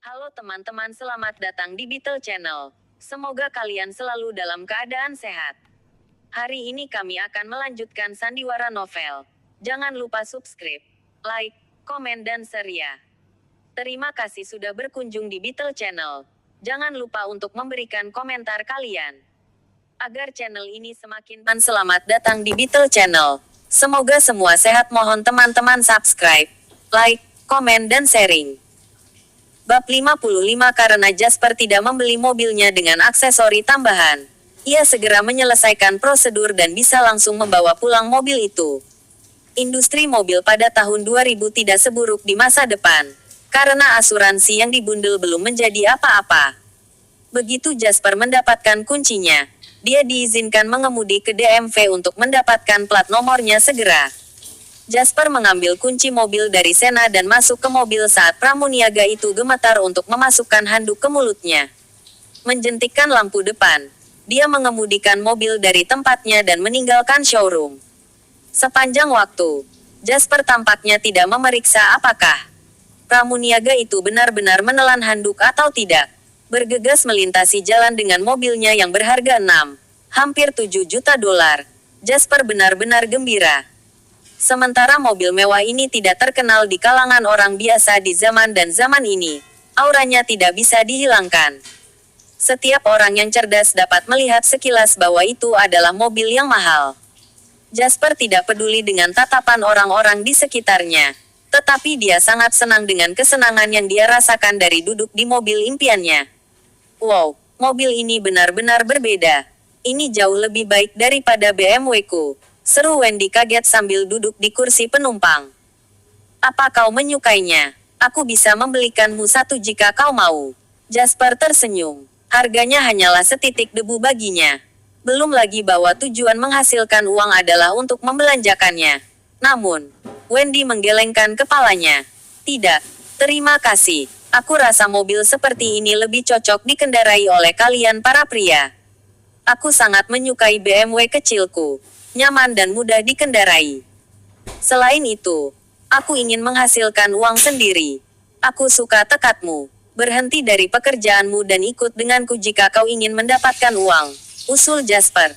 Halo teman-teman, selamat datang di Beetle Channel. Semoga kalian selalu dalam keadaan sehat. Hari ini kami akan melanjutkan sandiwara novel. Jangan lupa subscribe, like, komen dan share ya. Terima kasih sudah berkunjung di Beetle Channel. Jangan lupa untuk memberikan komentar kalian. Agar channel ini semakin selamat datang di Beetle Channel. Semoga semua sehat, mohon teman-teman subscribe, like, komen dan sharing. Bab 55 karena Jasper tidak membeli mobilnya dengan aksesori tambahan. Ia segera menyelesaikan prosedur dan bisa langsung membawa pulang mobil itu. Industri mobil pada tahun 2000 tidak seburuk di masa depan. Karena asuransi yang dibundel belum menjadi apa-apa. Begitu Jasper mendapatkan kuncinya, dia diizinkan mengemudi ke DMV untuk mendapatkan plat nomornya segera. Jasper mengambil kunci mobil dari Sena dan masuk ke mobil saat pramuniaga itu gemetar untuk memasukkan handuk ke mulutnya. Menjentikkan lampu depan, dia mengemudikan mobil dari tempatnya dan meninggalkan showroom. Sepanjang waktu, Jasper tampaknya tidak memeriksa apakah pramuniaga itu benar-benar menelan handuk atau tidak. Bergegas melintasi jalan dengan mobilnya yang berharga hampir 7 juta dolar. Jasper benar-benar gembira. Sementara mobil mewah ini tidak terkenal di kalangan orang biasa di zaman ini, auranya tidak bisa dihilangkan. Setiap orang yang cerdas dapat melihat sekilas bahwa itu adalah mobil yang mahal. Jasper tidak peduli dengan tatapan orang-orang di sekitarnya, tetapi dia sangat senang dengan kesenangan yang dia rasakan dari duduk di mobil impiannya. Wow, mobil ini benar-benar berbeda. Ini jauh lebih baik daripada BMW-ku. Seru Wendy kaget sambil duduk di kursi penumpang. Apa kau menyukainya? Aku bisa membelikanmu satu jika kau mau. Jasper tersenyum. Harganya hanyalah setitik debu baginya. Belum lagi bahwa tujuan menghasilkan uang adalah untuk membelanjakannya. Namun, Wendy menggelengkan kepalanya. Tidak, terima kasih. Aku rasa mobil seperti ini lebih cocok dikendarai oleh kalian para pria. Aku sangat menyukai BMW kecilku. Nyaman dan mudah dikendarai. Selain itu, aku ingin menghasilkan uang sendiri. Aku suka tekadmu. Berhenti dari pekerjaanmu dan ikut denganku jika kau ingin mendapatkan uang, usul Jasper.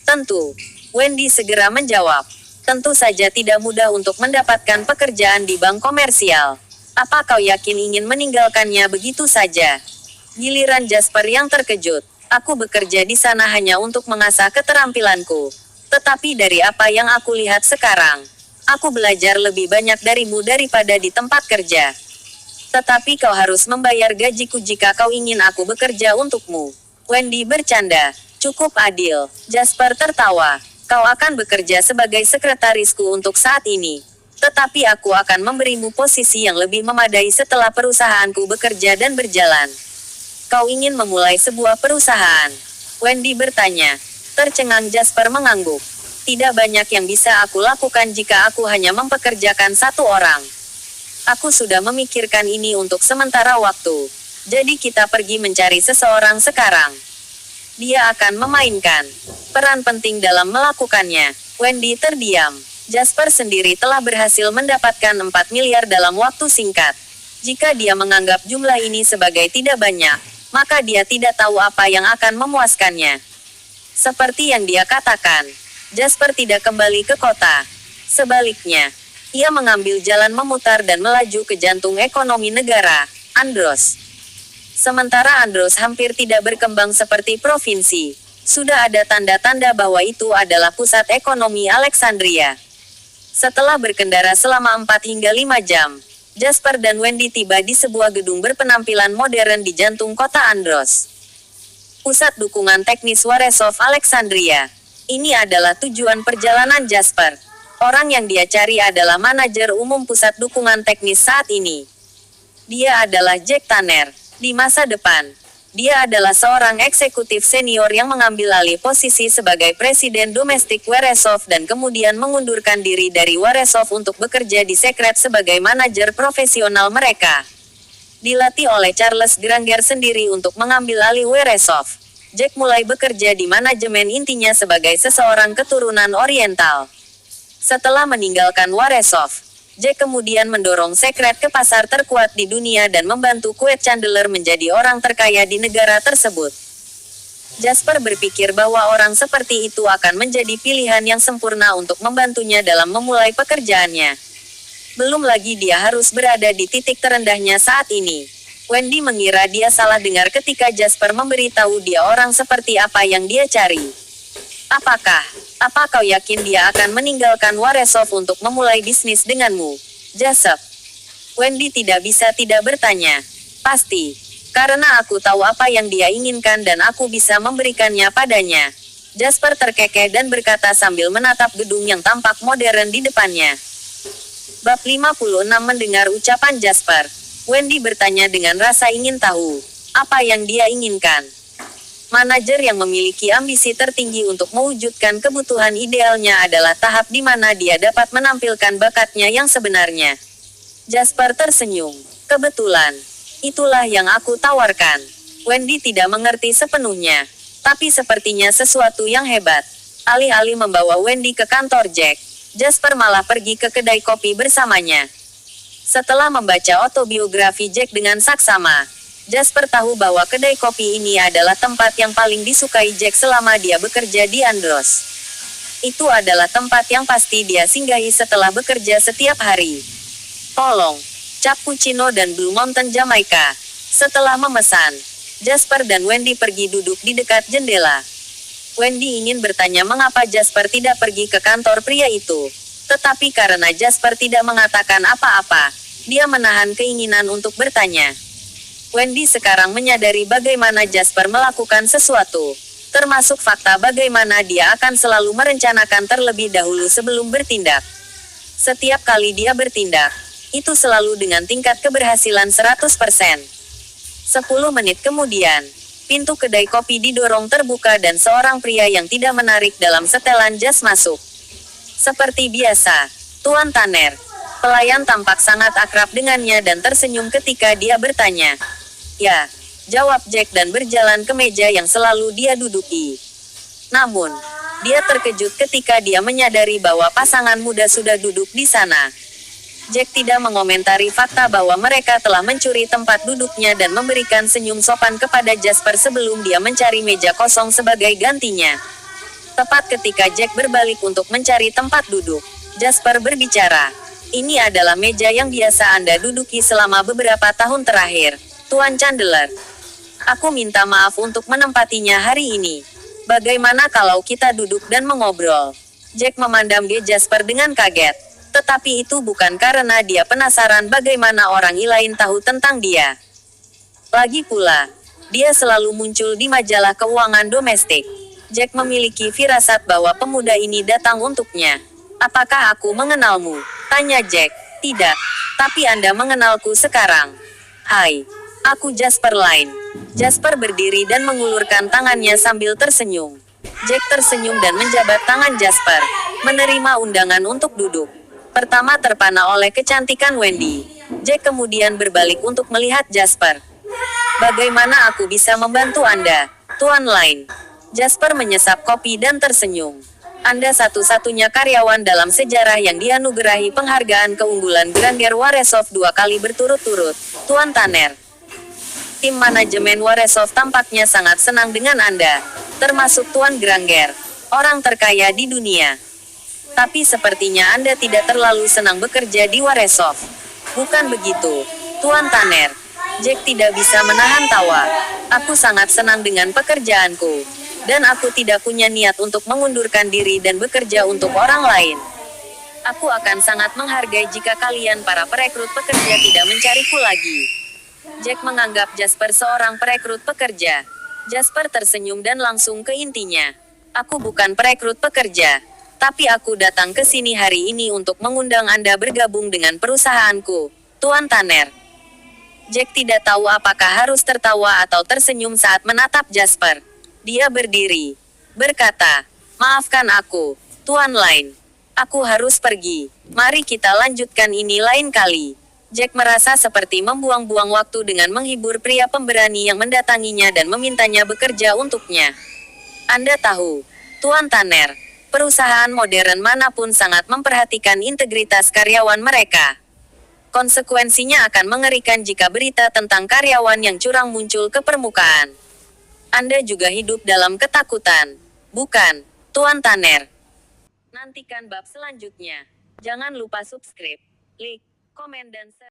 Tentu, Wendy segera menjawab. Tentu saja tidak mudah untuk mendapatkan pekerjaan di bank komersial. Apa kau yakin ingin meninggalkannya begitu saja? Giliran Jasper yang terkejut. Aku bekerja di sana hanya untuk mengasah keterampilanku. Tetapi dari apa yang aku lihat sekarang, aku belajar lebih banyak darimu daripada di tempat kerja. Tetapi kau harus membayar gajiku jika kau ingin aku bekerja untukmu. Wendy bercanda. Cukup adil. Jasper tertawa. Kau akan bekerja sebagai sekretarisku untuk saat ini. Tetapi aku akan memberimu posisi yang lebih memadai setelah perusahaanku bekerja dan berjalan. Kau ingin memulai sebuah perusahaan? Wendy bertanya. Tercengang Jasper mengangguk. Tidak banyak yang bisa aku lakukan jika aku hanya mempekerjakan satu orang. Aku sudah memikirkan ini untuk sementara waktu. Jadi kita pergi mencari seseorang sekarang. Dia akan memainkan peran penting dalam melakukannya. Wendy terdiam. Jasper sendiri telah berhasil mendapatkan 4 miliar dalam waktu singkat. Jika dia menganggap jumlah ini sebagai tidak banyak, maka dia tidak tahu apa yang akan memuaskannya. Seperti yang dia katakan, Jasper tidak kembali ke kota. Sebaliknya, ia mengambil jalan memutar dan melaju ke jantung ekonomi negara, Andros. Sementara Andros hampir tidak berkembang seperti provinsi, sudah ada tanda-tanda bahwa itu adalah pusat ekonomi Alexandria. Setelah berkendara selama 4 hingga 5 jam, Jasper dan Wendy tiba di sebuah gedung berpenampilan modern di jantung kota Andros. Pusat Dukungan Teknis Waresov Alexandria. Ini adalah tujuan perjalanan Jasper. Orang yang dia cari adalah manajer umum Pusat Dukungan Teknis saat ini. Dia adalah Jack Tanner. Di masa depan, dia adalah seorang eksekutif senior yang mengambil alih posisi sebagai presiden domestik Waresov dan kemudian mengundurkan diri dari Waresov untuk bekerja di Secret sebagai manajer profesional mereka. Dilatih oleh Charles Granger sendiri untuk mengambil alih Waresov. Jack mulai bekerja di manajemen intinya sebagai seseorang keturunan Oriental. Setelah meninggalkan Waresov, Jack kemudian mendorong Secret ke pasar terkuat di dunia dan membantu Kuwait Chandler menjadi orang terkaya di negara tersebut. Jasper berpikir bahwa orang seperti itu akan menjadi pilihan yang sempurna untuk membantunya dalam memulai pekerjaannya. Belum lagi dia harus berada di titik terendahnya saat ini. Wendy mengira dia salah dengar ketika Jasper memberitahu dia orang seperti apa yang dia cari. Apa kau yakin dia akan meninggalkan Waresov untuk memulai bisnis denganmu, Jasper? Wendy tidak bisa tidak bertanya. Pasti. Karena aku tahu apa yang dia inginkan dan aku bisa memberikannya padanya. Jasper terkekeh dan berkata sambil menatap gedung yang tampak modern di depannya. Bab 56 mendengar ucapan Jasper. Wendy bertanya dengan rasa ingin tahu. Apa yang dia inginkan? Manajer yang memiliki ambisi tertinggi untuk mewujudkan kebutuhan idealnya adalah tahap di mana dia dapat menampilkan bakatnya yang sebenarnya. Jasper tersenyum. Kebetulan. Itulah yang aku tawarkan. Wendy tidak mengerti sepenuhnya. Tapi sepertinya sesuatu yang hebat. Alih-alih membawa Wendy ke kantor Jack, Jasper malah pergi ke kedai kopi bersamanya. Setelah membaca autobiografi Jack dengan saksama, Jasper tahu bahwa kedai kopi ini adalah tempat yang paling disukai Jack selama dia bekerja di Andros. Itu adalah tempat yang pasti dia singgahi setelah bekerja setiap hari. Tolong, cappuccino dan Blue Mountain Jamaica. Setelah memesan, Jasper dan Wendy pergi duduk di dekat jendela. Wendy ingin bertanya mengapa Jasper tidak pergi ke kantor pria itu. Tetapi karena Jasper tidak mengatakan apa-apa, dia menahan keinginan untuk bertanya. Wendy sekarang menyadari bagaimana Jasper melakukan sesuatu, termasuk fakta bagaimana dia akan selalu merencanakan terlebih dahulu sebelum bertindak. Setiap kali dia bertindak, itu selalu dengan tingkat keberhasilan 100%. 10 menit kemudian, pintu kedai kopi didorong terbuka dan seorang pria yang tidak menarik dalam setelan jas masuk. Seperti biasa, Tuan Tanner. Pelayan tampak sangat akrab dengannya dan tersenyum ketika dia bertanya. Ya, jawab Jack dan berjalan ke meja yang selalu dia duduki. Namun, dia terkejut ketika dia menyadari bahwa pasangan muda sudah duduk di sana. Jack tidak mengomentari fakta bahwa mereka telah mencuri tempat duduknya dan memberikan senyum sopan kepada Jasper sebelum dia mencari meja kosong sebagai gantinya. Tepat ketika Jack berbalik untuk mencari tempat duduk, Jasper berbicara. Ini adalah meja yang biasa Anda duduki selama beberapa tahun terakhir, Tuan Chandler. Aku minta maaf untuk menempatinya hari ini. Bagaimana kalau kita duduk dan mengobrol? Jack memandang Jasper dengan kaget. Tetapi itu bukan karena dia penasaran bagaimana orang lain tahu tentang dia. Lagi pula, dia selalu muncul di majalah keuangan domestik. Jack memiliki firasat bahwa pemuda ini datang untuknya. Apakah aku mengenalmu? Tanya Jack. Tidak. Tapi Anda mengenalku sekarang. Hai. Aku Jasper Line. Jasper berdiri dan mengulurkan tangannya sambil tersenyum. Jack tersenyum dan menjabat tangan Jasper, menerima undangan untuk duduk. Pertama terpana oleh kecantikan Wendy. Jack kemudian berbalik untuk melihat Jasper. Bagaimana aku bisa membantu Anda, Tuan Line? Jasper menyesap kopi dan tersenyum. Anda satu-satunya karyawan dalam sejarah yang dianugerahi penghargaan keunggulan Granger Waresov 2 kali berturut-turut, Tuan Tanner. Tim manajemen Waresov tampaknya sangat senang dengan Anda, termasuk Tuan Granger, orang terkaya di dunia. Tapi sepertinya Anda tidak terlalu senang bekerja di Waresov. Bukan begitu, Tuan Tanner. Jack tidak bisa menahan tawa. Aku sangat senang dengan pekerjaanku. Dan aku tidak punya niat untuk mengundurkan diri dan bekerja untuk orang lain. Aku akan sangat menghargai jika kalian para perekrut pekerja tidak mencariku lagi. Jack menganggap Jasper seorang perekrut pekerja. Jasper tersenyum dan langsung ke intinya. Aku bukan perekrut pekerja. Tapi aku datang ke sini hari ini untuk mengundang Anda bergabung dengan perusahaanku, Tuan Tanner. Jack tidak tahu apakah harus tertawa atau tersenyum saat menatap Jasper. Dia berdiri, berkata, maafkan aku, Tuan Line. Aku harus pergi. Mari kita lanjutkan ini lain kali. Jack merasa seperti membuang-buang waktu dengan menghibur pria pemberani yang mendatanginya dan memintanya bekerja untuknya. Anda tahu, Tuan Tanner, Perusahaan modern manapun sangat memperhatikan integritas karyawan mereka. Konsekuensinya akan mengerikan jika berita tentang karyawan yang curang muncul ke permukaan. Anda juga hidup dalam ketakutan, bukan, Tuan Tanner? Nantikan bab selanjutnya. Jangan lupa subscribe, like, komen dan share.